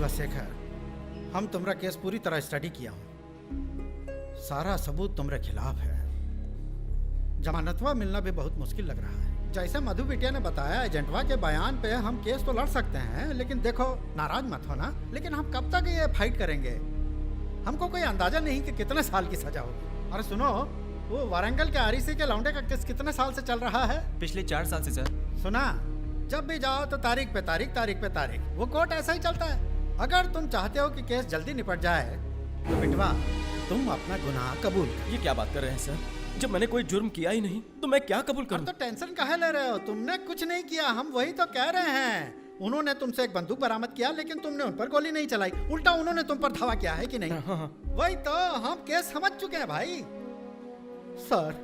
साला शेखर, हम तुम्हारा केस पूरी तरह स्टडी किया हूँ। सारा सबूत तुम्हारे खिलाफ है। जमानतवा मिलना भी बहुत मुश्किल लग रहा है। जैसे मधु बिटिया ने बताया, एजेंटवा के बयान पे हम केस तो लड़ सकते हैं, लेकिन देखो, नाराज मत हो ना, लेकिन हम कब तक ये फाइट करेंगे? हमको कोई अंदाजा नहीं कि कितने साल की सजा होगी। अरे सुनो, वो वारंगल के आरईसी के लौंडे का केस कितने साल से चल रहा है? पिछले 4 साल से सर। सुना, जब भी जाओ तो तारीख पे तारीख, तारीख पे तारीख। वो कोर्ट ऐसा ही चलता है। अगर तुम चाहते हो कि केस जल्दी निपट जाए तो बिटवा, तुम अपना गुनाह कबूल करो। ये क्या बात कर रहे हैं सर? जब मैंने कोई जुर्म किया ही नहीं तो मैं क्या कबूल करूं? तो टेंशन काहे ले रहे हो? तुमने कुछ नहीं किया, हम वही तो कह रहे हैं। उन्होंने तुमसे एक बंदूक बरामद किया, लेकिन तुमने उन पर गोली नहीं चलाई। उल्टा उन्होंने तुम पर धावा किया है कि नहीं? हाँ। वही तो, हम केस समझ चुके हैं भाई। सर,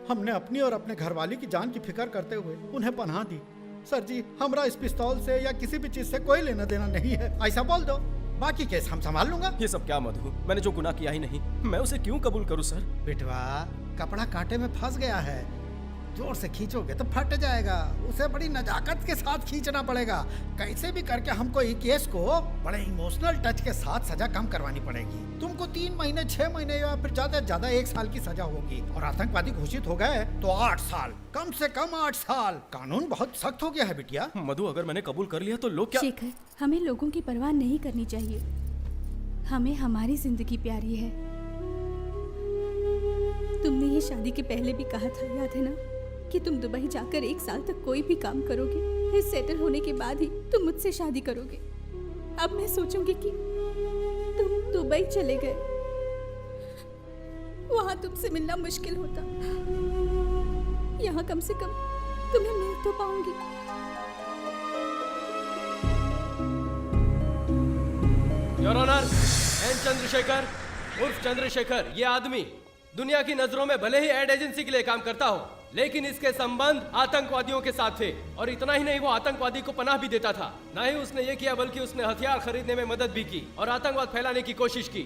हमने अपनी और अपने घरवाली की जान की फिक्र करते हुए उन्हें पनाह दी। सर जी, हमरा इस पिस्तौल से या किसी भी चीज से कोई लेना देना नहीं है, ऐसा बोल दो। बाकी केस हम संभाल लूंगा। ये सब क्या मधु? मैंने जो गुनाह किया ही नहीं, मैं उसे क्यों कबूल करूं सर? बिटवा, कपड़ा कांटे में फंस गया है। जोर से खींचोगे तो फट जाएगा। उसे बड़ी नजाकत के साथ खींचना पड़ेगा। कैसे भी करके हमको इस केस को बड़े इमोशनल टच के साथ सजा कम करवानी पड़ेगी। तुमको 3 महीने, 6 महीने या फिर ज्यादा से ज्यादा 1 साल की सजा होगी। और आतंकवादी घोषित हो गए तो 8 साल, कम से कम 8 साल। कानून बहुत सख्त हो गया है बिटिया। मधु, अगर मैंने कबूल कर लिया तो लोग क्या? शेखर, हमें लोगों की परवाह नहीं करनी चाहिए। हमें हमारी जिंदगी प्यारी है। तुमने ये शादी के पहले भी कहा था, याद है ना, कि तुम दुबई जाकर 1 साल तक कोई भी काम करोगे, फिर सेटल होने के बाद ही तुम मुझसे शादी करोगे। अब मैं सोचूंगी कि तुम दुबई चले गए, वहां तुमसे मिलना मुश्किल होता। यहाँ कम से कम तुम्हें मिल तो पाऊंगी। योर ऑनर, एन चंद्रशेखर उर्फ चंद्रशेखर, ये आदमी दुनिया की नजरों में भले ही एड एजेंसी के लिए काम करता हो, लेकिन इसके संबंध आतंकवादियों के साथ थे। और इतना ही नहीं, वो आतंकवादी को पनाह भी देता था। ना ही उसने ये किया, बल्कि उसने हथियार खरीदने में मदद भी की और आतंकवाद फैलाने की कोशिश की।